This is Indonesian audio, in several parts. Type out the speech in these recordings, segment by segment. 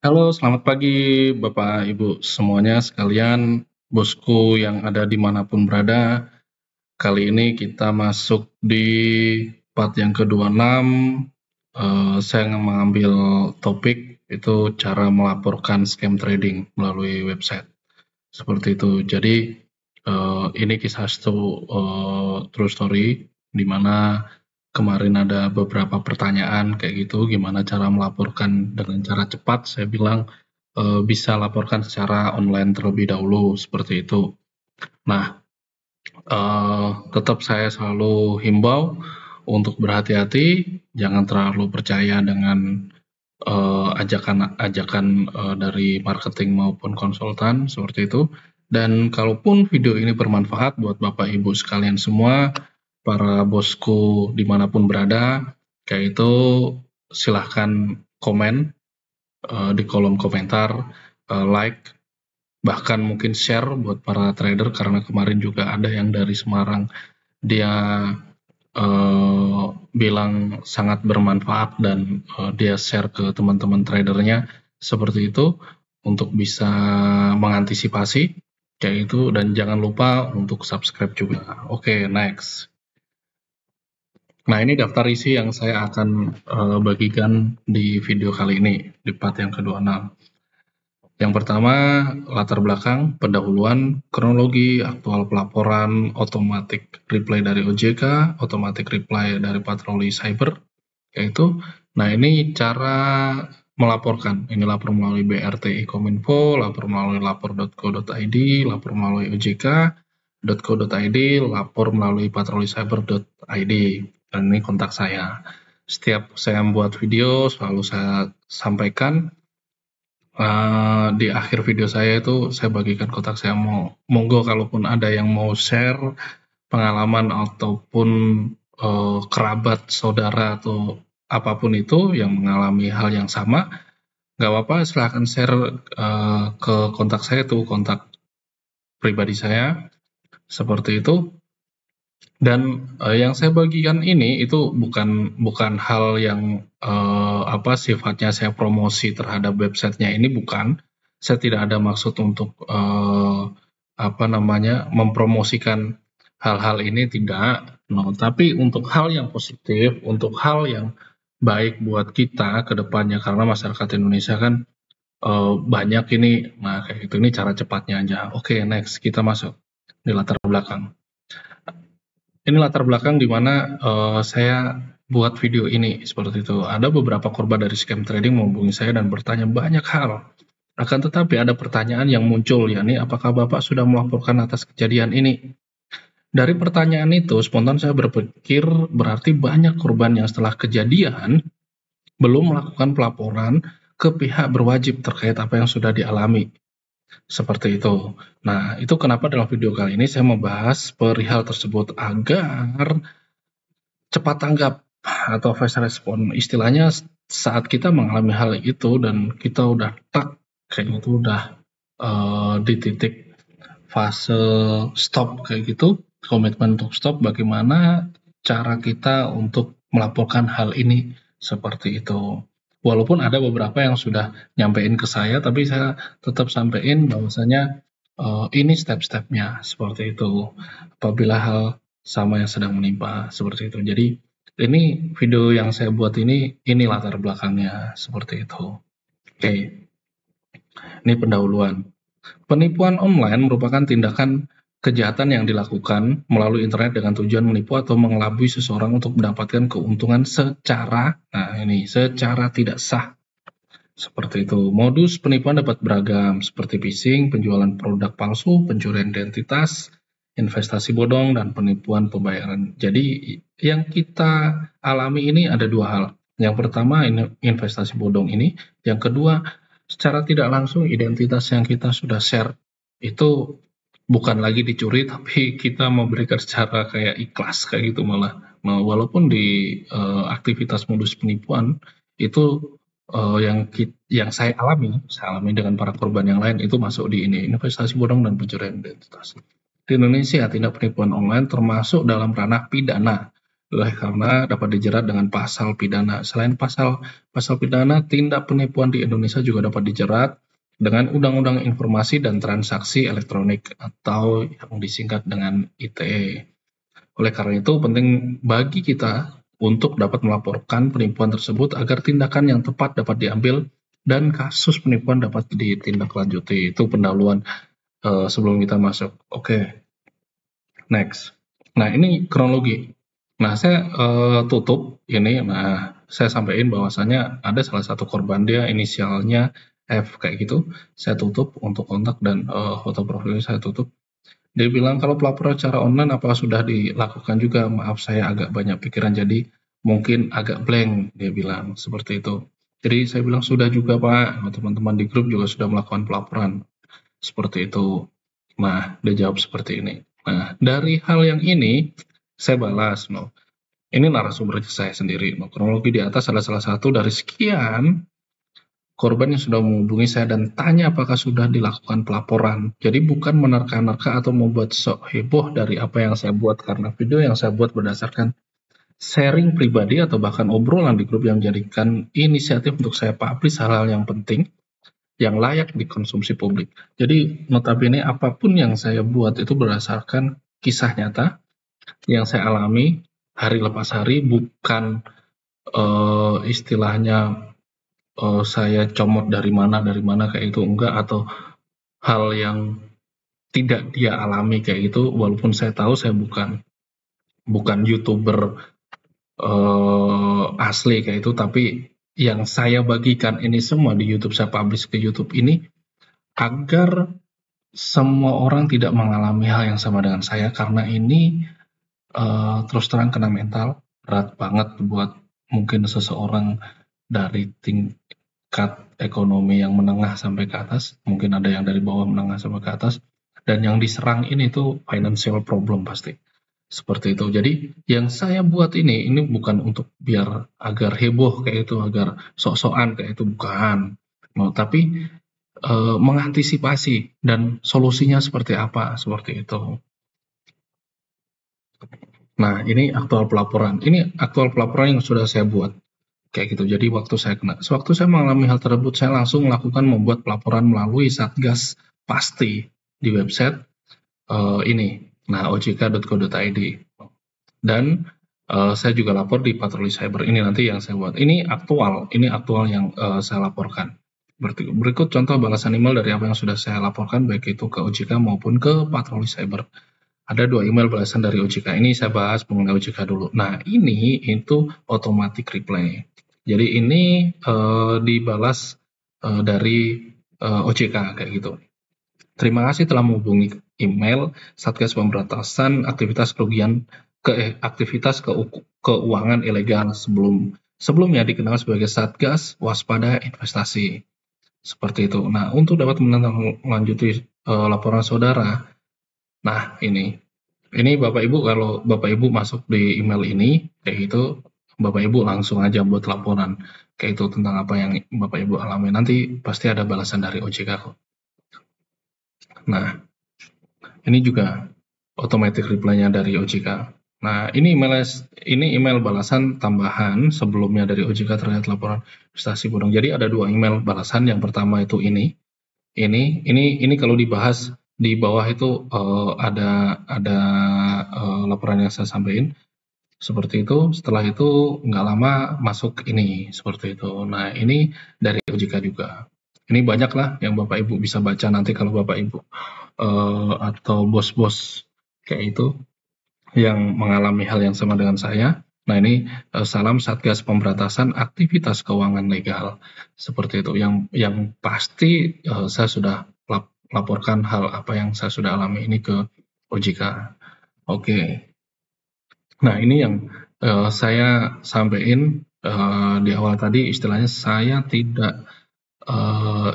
Halo, selamat pagi Bapak Ibu semuanya sekalian, bosku yang ada dimanapun berada. Kali ini kita masuk di part yang ke-26. Saya mengambil topik itu cara melaporkan scam trading melalui website. Seperti itu. Jadi ini kisah true story di mana kemarin ada beberapa pertanyaan kayak gitu, gimana cara melaporkan dengan cara cepat. Saya bilang bisa laporkan secara online terlebih dahulu seperti itu. Nah, tetap saya selalu himbau untuk berhati-hati, jangan terlalu percaya dengan ajakan dari marketing maupun konsultan seperti itu. Dan kalaupun video ini bermanfaat buat Bapak Ibu sekalian semua, para bosku dimanapun berada, kayak itu silahkan komen di kolom komentar, like, bahkan mungkin share buat para trader, karena kemarin juga ada yang dari Semarang, dia bilang sangat bermanfaat dan dia share ke teman-teman tradernya seperti itu untuk bisa mengantisipasi kayak itu, dan jangan lupa untuk subscribe juga. Oke, next. Nah, ini daftar isi yang saya akan bagikan di video kali ini di part yang ke-26. Yang pertama, latar belakang, pendahuluan, kronologi, aktual pelaporan, automatic reply dari OJK, automatic reply dari patroli cyber, yaitu. Nah, ini cara melaporkan. Ini lapor melalui BRTI Kominfo, lapor melalui lapor.co.id, lapor melalui ojk.co.id, lapor melalui patrolicyber.id. Dan ini kontak saya. Setiap saya membuat video, selalu saya sampaikan di akhir video saya itu saya bagikan kontak saya. Monggo kalaupun ada yang mau share pengalaman ataupun kerabat, saudara atau apapun itu yang mengalami hal yang sama, nggak apa-apa, silahkan share ke kontak saya, itu kontak pribadi saya seperti itu. Dan yang saya bagikan ini itu bukan hal yang sifatnya saya promosi terhadap websitenya, ini bukan. Saya tidak ada maksud untuk mempromosikan hal-hal ini, tidak. No, tapi untuk hal yang positif, untuk hal yang baik buat kita ke depannya, karena masyarakat Indonesia kan banyak ini. Nah, kayak gitu, ini cara cepatnya aja. Oke, next, kita masuk di latar belakang. Ini latar belakang di mana saya buat video ini seperti itu. Ada beberapa korban dari scam trading menghubungi saya dan bertanya banyak hal. Akan tetapi ada pertanyaan yang muncul, yakni apakah Bapak sudah melaporkan atas kejadian ini? Dari pertanyaan itu, spontan saya berpikir berarti banyak korban yang setelah kejadian belum melakukan pelaporan ke pihak berwajib terkait apa yang sudah dialami. Seperti itu. Nah, itu kenapa dalam video kali ini saya membahas perihal tersebut agar cepat tanggap atau fast respon. Istilahnya saat kita mengalami hal itu dan kita udah kayak gitu, udah di titik fase stop kayak gitu, komitmen untuk stop, bagaimana cara kita untuk melaporkan hal ini seperti itu. Walaupun ada beberapa yang sudah nyampein ke saya, tapi saya tetap sampein bahwasanya ini step-stepnya seperti itu. Apabila hal sama yang sedang menimpa seperti itu. Jadi ini video yang saya buat ini latar belakangnya seperti itu. Oke, ini pendahuluan. Penipuan online merupakan tindakan kejahatan yang dilakukan melalui internet dengan tujuan menipu atau mengelabui seseorang untuk mendapatkan keuntungan secara tidak sah. Seperti itu. Modus penipuan dapat beragam, seperti phishing, penjualan produk palsu, pencurian identitas, investasi bodong, dan penipuan pembayaran. Jadi yang kita alami ini ada dua hal. Yang pertama investasi bodong ini, yang kedua secara tidak langsung identitas yang kita sudah share itu bukan lagi dicuri, tapi kita memberikan secara kayak ikhlas kayak gitu malah. Nah, walaupun di aktivitas modus penipuan itu yang saya alami dengan para korban yang lain itu masuk di ini, investasi bodong dan pencurian identitas. Di Indonesia, tindak penipuan online termasuk dalam ranah pidana oleh karena dapat dijerat dengan pasal pidana. Selain pasal pidana, tindak penipuan di Indonesia juga dapat dijerat dengan Undang-Undang Informasi dan Transaksi Elektronik atau yang disingkat dengan ITE. Oleh karena itu, penting bagi kita untuk dapat melaporkan penipuan tersebut agar tindakan yang tepat dapat diambil dan kasus penipuan dapat ditindaklanjuti. Itu pendahuluan sebelum kita masuk. Oke, next. Nah, ini kronologi. Nah, saya tutup ini. Nah, saya sampaikan bahwasanya ada salah satu korban, dia inisialnya F kayak gitu. Saya tutup untuk kontak dan foto profilnya saya tutup. Dia bilang, kalau pelaporan secara online apa sudah dilakukan juga? Maaf, saya agak banyak pikiran jadi mungkin agak blank, dia bilang seperti itu. Jadi saya bilang sudah juga Pak, teman-teman di grup juga sudah melakukan pelaporan seperti itu. Nah, dia jawab seperti ini. Nah, dari hal yang ini saya balas, ini narasumber saya sendiri. Kronologi di atas adalah salah satu dari sekian korban yang sudah menghubungi saya dan tanya apakah sudah dilakukan pelaporan. Jadi bukan menerka-nerka atau membuat sok heboh dari apa yang saya buat, karena video yang saya buat berdasarkan sharing pribadi atau bahkan obrolan di grup yang menjadikan inisiatif untuk saya publish hal-hal yang penting yang layak dikonsumsi publik. Jadi notabene apapun yang saya buat itu berdasarkan kisah nyata yang saya alami hari lepas hari, bukan istilahnya saya comot dari mana kayak itu, enggak, atau hal yang tidak dia alami kayak itu, walaupun saya tahu saya bukan YouTuber asli kayak itu, tapi yang saya bagikan ini semua di YouTube, saya publish ke YouTube ini agar semua orang tidak mengalami hal yang sama dengan saya, karena ini terus terang kena mental berat banget buat mungkin seseorang dari tingkat ekonomi yang menengah sampai ke atas, mungkin ada yang dari bawah menengah sampai ke atas, dan yang diserang ini tuh financial problem pasti. Seperti itu. Jadi yang saya buat ini bukan untuk biar agar heboh kayak itu, agar sok-sokan kayak itu, bukan. Tapi mengantisipasi dan solusinya seperti apa, seperti itu. Nah, ini aktual pelaporan. Ini aktual pelaporan yang sudah saya buat. Kayak gitu. Jadi sewaktu saya mengalami hal tersebut, saya langsung melakukan membuat pelaporan melalui Satgas Pasti di website ini. Nah, ojk.co.id. Dan saya juga lapor di patroli cyber. Ini nanti yang saya buat. Ini aktual yang saya laporkan. Berikut contoh balasan email dari apa yang sudah saya laporkan, baik itu ke OJK maupun ke patroli cyber. Ada 2 email balasan dari OJK. Ini saya bahas mengenai OJK dulu. Nah, ini itu automatic reply. Jadi ini dibalas dari OJK kayak gitu. Terima kasih telah menghubungi email Satgas Pemberantasan Aktivitas Keuangan Ilegal sebelumnya dikenal sebagai Satgas Waspada Investasi. Seperti itu. Nah, untuk dapat menindaklanjuti laporan saudara, nah ini Bapak Ibu, kalau Bapak Ibu masuk di email ini kayak gitu, Bapak Ibu langsung aja buat laporan kayak itu tentang apa yang Bapak Ibu alami. Nanti pasti ada balasan dari OJK kok. Nah, ini juga automatic reply-nya dari OJK. Nah, ini email balasan tambahan sebelumnya dari OJK terkait laporan investasi bodong. Jadi ada 2 email balasan. Yang pertama itu ini kalau dibahas di bawah itu ada laporan yang saya sampaikan seperti itu. Setelah itu nggak lama masuk ini seperti itu. Nah, ini dari OJK juga. Ini banyak lah yang Bapak Ibu bisa baca nanti kalau Bapak Ibu atau bos-bos kayak itu yang mengalami hal yang sama dengan saya. Nah, ini salam Satgas Pemberantasan Aktivitas Keuangan Legal seperti itu. Yang pasti saya sudah laporkan hal apa yang saya sudah alami ini ke OJK. Oke. Nah, ini yang saya sampaikan di awal tadi, istilahnya saya tidak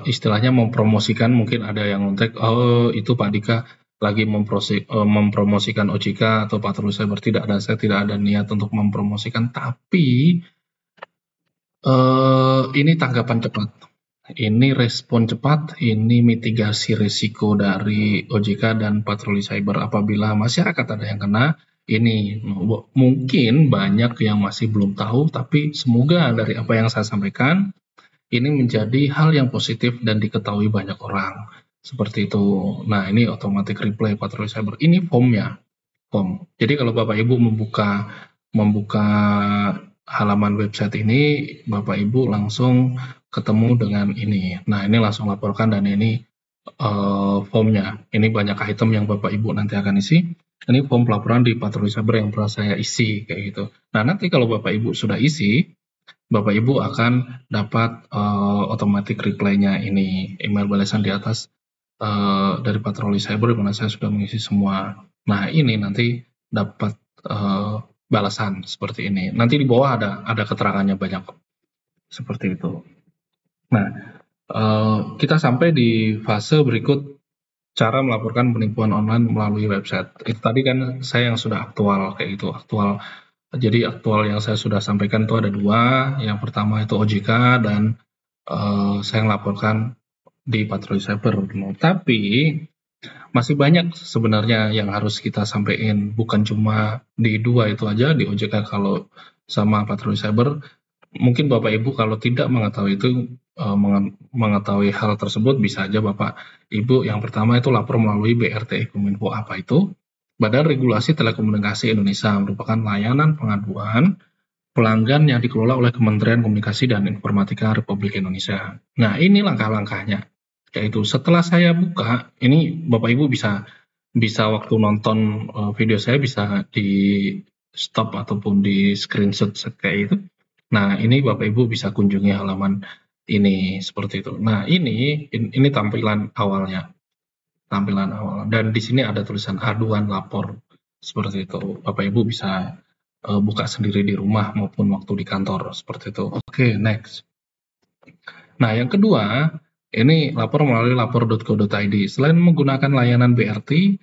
istilahnya mempromosikan. Mungkin ada yang ngontek, oh itu Pak Dika lagi mempromosikan OJK atau patroli cyber. Saya tidak ada niat untuk mempromosikan, tapi ini tanggapan cepat, ini respon cepat, ini mitigasi risiko dari OJK dan patroli cyber apabila masyarakat ada yang kena. ini. Mungkin banyak yang masih belum tahu, tapi semoga dari apa yang saya sampaikan ini menjadi hal yang positif dan diketahui banyak orang. Seperti itu. Nah, ini automatic reply patroli cyber. Ini formnya. Form. Jadi kalau Bapak Ibu membuka halaman website ini, Bapak Ibu langsung ketemu dengan ini. Nah, ini langsung laporkan dan ini formnya. Ini banyak item yang Bapak Ibu nanti akan isi. Ini form pelaporan di patroli cyber yang pernah saya isi kayak gitu. Nah, nanti kalau Bapak Ibu sudah isi, Bapak Ibu akan dapat automatic reply-nya ini, email balasan di atas dari patroli cyber di mana saya sudah mengisi semua. Nah, ini nanti dapat balasan seperti ini. Nanti di bawah ada keterangannya banyak seperti itu. Nah, kita sampai di fase berikut, cara melaporkan penipuan online melalui website. Itu tadi kan saya yang sudah aktual kayak gitu, aktual. Jadi aktual yang saya sudah sampaikan itu ada 2. Yang pertama itu OJK dan saya melaporkan di patroli cyber. Tapi masih banyak sebenarnya yang harus kita sampaikan, bukan cuma di 2 itu aja, di OJK kalau sama patroli cyber. Mungkin Bapak Ibu kalau tidak mengetahui itu, mengetahui hal tersebut, bisa aja Bapak Ibu yang pertama itu lapor melalui BRT Kominfo. Apa itu? Badan Regulasi Telekomunikasi Indonesia, merupakan layanan pengaduan pelanggan yang dikelola oleh Kementerian Komunikasi dan Informatika Republik Indonesia. Nah, ini langkah-langkahnya. Yaitu setelah saya buka, ini Bapak Ibu bisa waktu nonton video saya bisa di stop ataupun di screenshot kayak itu. Nah, ini Bapak Ibu bisa kunjungi halaman ini seperti itu. Nah, ini tampilan awalnya. Tampilan awal. Dan di sini ada tulisan aduan lapor. Seperti itu. Bapak Ibu bisa buka sendiri di rumah maupun waktu di kantor. Seperti itu. Oke, next. Nah, yang kedua, ini lapor melalui lapor.go.id. Selain menggunakan layanan BRTI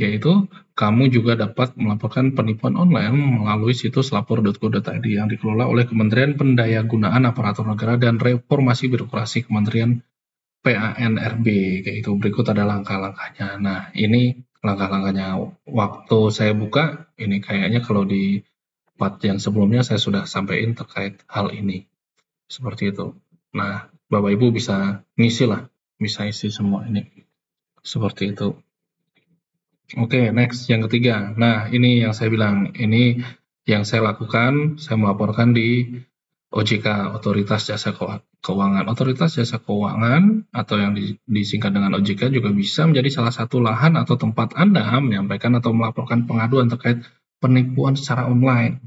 kayak itu, kamu juga dapat melaporkan penipuan online melalui situs lapor.go.id yang dikelola oleh Kementerian Pendayagunaan Aparatur Negara dan Reformasi Birokrasi Kementerian PANRB kayak itu. Berikut ada langkah-langkahnya. Nah, ini langkah-langkahnya. Waktu saya buka, ini kayaknya kalau di part yang sebelumnya saya sudah sampaikan terkait hal ini. Seperti itu. Nah, Bapak Ibu bisa ngisi lah, bisa isi semua ini. Seperti itu. Oke, next yang ketiga. Nah, ini yang saya bilang, ini yang saya lakukan, saya melaporkan di OJK, Otoritas Jasa Keuangan. Otoritas Jasa Keuangan atau yang disingkat dengan OJK juga bisa menjadi salah satu lahan atau tempat Anda menyampaikan atau melaporkan pengaduan terkait penipuan secara online.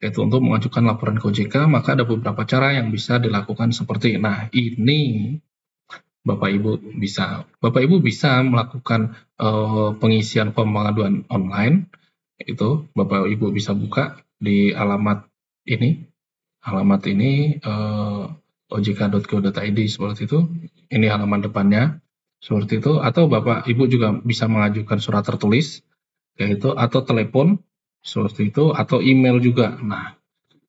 Yaitu untuk mengajukan laporan ke OJK, maka ada beberapa cara yang bisa dilakukan seperti, nah ini Bapak Ibu bisa melakukan pengisian form pengaduan online. Itu Bapak Ibu bisa buka di alamat ini ojk.go.id seperti itu. Ini halaman depannya seperti itu. Atau Bapak Ibu juga bisa mengajukan surat tertulis yaitu atau telepon seperti itu, atau email juga. Nah,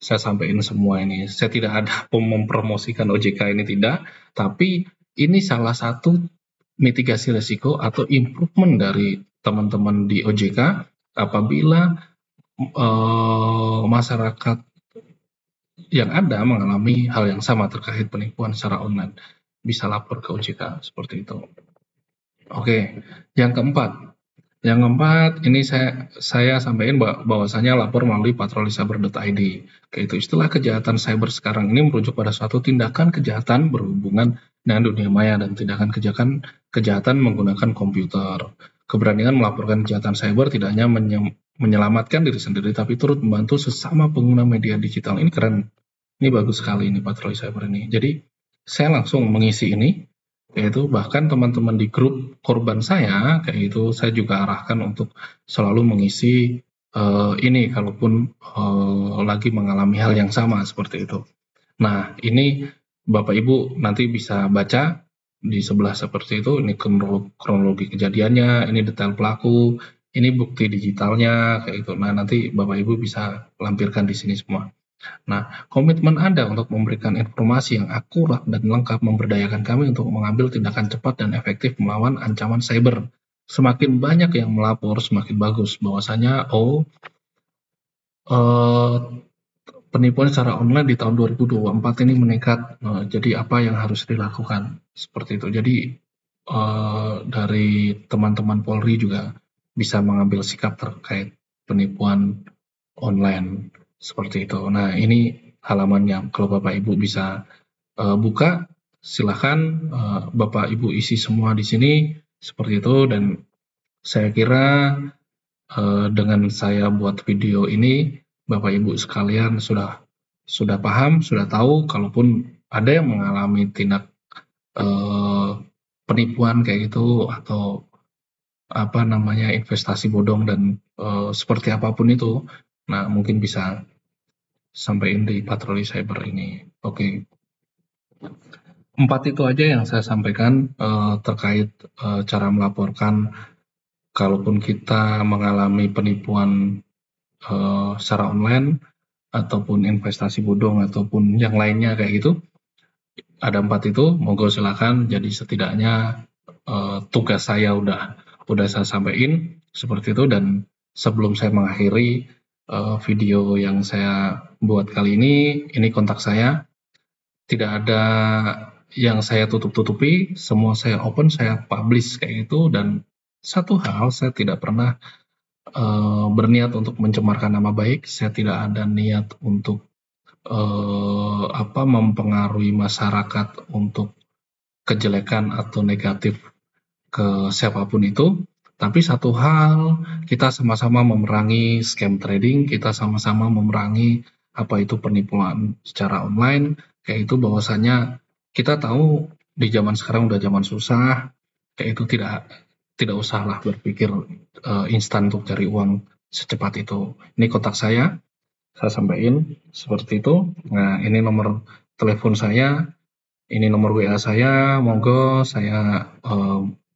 saya sampaikan semua ini. Saya tidak ada mempromosikan OJK ini, tidak, tapi ini salah satu mitigasi risiko atau improvement dari teman-teman di OJK apabila masyarakat yang ada mengalami hal yang sama terkait penipuan secara online, bisa lapor ke OJK seperti itu. Oke, yang keempat ini saya sampaikan bahwasanya lapor melalui patrolicyber.id. Yaitu istilah kejahatan cyber sekarang ini merujuk pada suatu tindakan kejahatan berhubungan dengan dunia maya dan tindakan kejahatan menggunakan komputer. Keberanian melaporkan kejahatan cyber tidak hanya menyelamatkan diri sendiri, tapi turut membantu sesama pengguna media digital. Ini keren, ini bagus sekali ini patroli cyber ini. Jadi saya langsung mengisi ini. Yaitu bahkan teman-teman di grup korban saya kayak itu saya juga arahkan untuk selalu mengisi ini kalaupun lagi mengalami hal yang sama seperti itu. Nah, ini Bapak Ibu nanti bisa baca di sebelah seperti itu. Ini kronologi kejadiannya, ini detail pelaku, ini bukti digitalnya kayak itu. Nah, nanti Bapak Ibu bisa lampirkan di sini semua. Nah, komitmen Anda untuk memberikan informasi yang akurat dan lengkap memberdayakan kami untuk mengambil tindakan cepat dan efektif melawan ancaman cyber semakin banyak yang melapor semakin bagus bahwasanya penipuan secara online di tahun 2024 ini meningkat. Jadi apa yang harus dilakukan seperti itu. Jadi dari teman-teman Polri juga bisa mengambil sikap terkait penipuan online seperti itu. Nah, ini halamannya. Kalau Bapak Ibu bisa buka, silahkan Bapak Ibu isi semua di sini seperti itu. Dan saya kira dengan saya buat video ini, Bapak Ibu sekalian sudah paham, sudah tahu, kalaupun ada yang mengalami tindak penipuan kayak gitu atau investasi bodong dan seperti apapun itu, nah mungkin bisa sampaikan di patroli cyber ini. Oke. 4 itu aja yang saya sampaikan terkait cara melaporkan kalaupun kita mengalami penipuan secara online ataupun investasi bodong ataupun yang lainnya kayak gitu. Ada 4 itu, monggo silakan. Jadi setidaknya tugas saya udah saya sampaikan seperti itu. Dan sebelum saya mengakhiri video yang saya buat kali ini kontak saya. Tidak ada yang saya tutup-tutupi, semua saya open, saya publish kayak gitu. Dan satu hal, saya tidak pernah berniat untuk mencemarkan nama baik. Saya tidak ada niat untuk mempengaruhi masyarakat untuk kejelekan atau negatif ke siapapun itu. Tapi satu hal, kita sama-sama memerangi scam trading, kita sama-sama memerangi apa itu penipuan secara online. Kayak itu bahwasanya kita tahu di zaman sekarang udah zaman susah, kayak itu tidak usahlah berpikir instan untuk cari uang secepat itu. Ini kontak saya sampaikan seperti itu. Nah, ini nomor telepon saya, ini nomor WA saya, monggo saya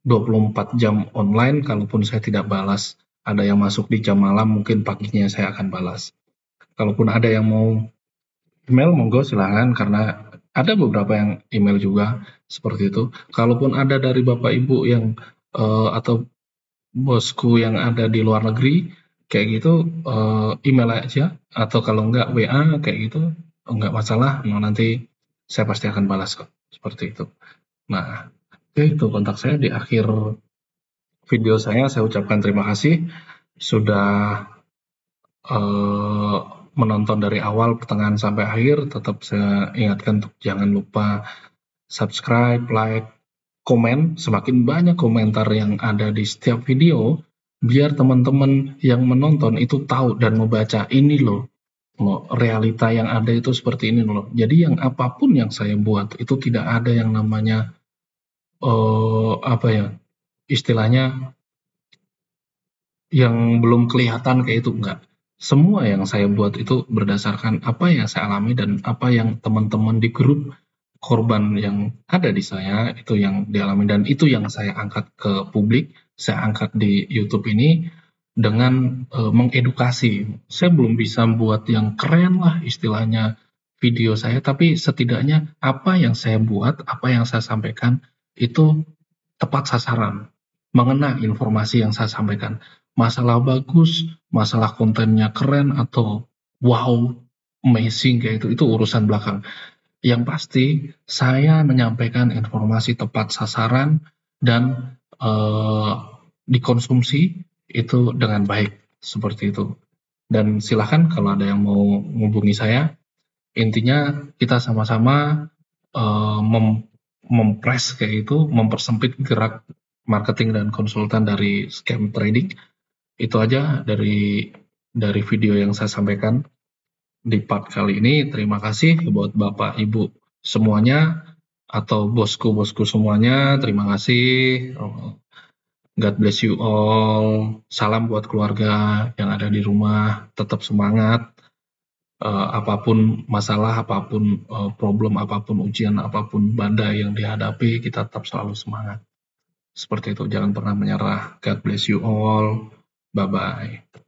24 jam online, kalaupun saya tidak balas, ada yang masuk di jam malam, mungkin paginya saya akan balas. Kalaupun ada yang mau email, monggo silahkan, karena ada beberapa yang email juga, seperti itu. Kalaupun ada dari Bapak Ibu yang atau bosku yang ada di luar negeri, kayak gitu, email aja, atau kalau enggak WA, kayak gitu, enggak masalah, nanti saya pasti akan balas kok, seperti itu. Nah, itu kontak saya di akhir video saya ucapkan terima kasih sudah menonton dari awal, pertengahan sampai akhir. Tetap saya ingatkan untuk jangan lupa subscribe, like, komen. Semakin banyak komentar yang ada di setiap video, biar teman-teman yang menonton itu tahu dan membaca ini loh, realita yang ada itu seperti ini loh. Jadi yang apapun yang saya buat itu tidak ada yang namanya istilahnya yang belum kelihatan kayak itu, enggak. Semua yang saya buat itu berdasarkan apa yang saya alami dan apa yang teman-teman di grup korban yang ada di saya itu yang dialami, dan itu yang saya angkat ke publik, saya angkat di YouTube ini dengan mengedukasi. Saya belum bisa buat yang keren lah istilahnya video saya, tapi setidaknya apa yang saya buat, apa yang saya sampaikan itu tepat sasaran, mengena informasi yang saya sampaikan. Masalah bagus, masalah kontennya keren atau wow, amazing kayak itu urusan belakang. Yang pasti saya menyampaikan informasi tepat sasaran dan dikonsumsi itu dengan baik seperti itu. Dan silahkan kalau ada yang mau menghubungi saya, intinya kita sama-sama mempress kayak itu, mempersempit gerak marketing dan konsultan dari scam trading. Itu aja dari video yang saya sampaikan di part kali ini. Terima kasih buat Bapak Ibu semuanya atau bosku-bosku semuanya. Terima kasih. God bless you all. Salam buat keluarga yang ada di rumah. Tetap semangat. Apapun masalah, apapun problem, apapun ujian, apapun badai yang dihadapi, kita tetap selalu semangat. Seperti itu, jangan pernah menyerah. God bless you all. Bye-bye.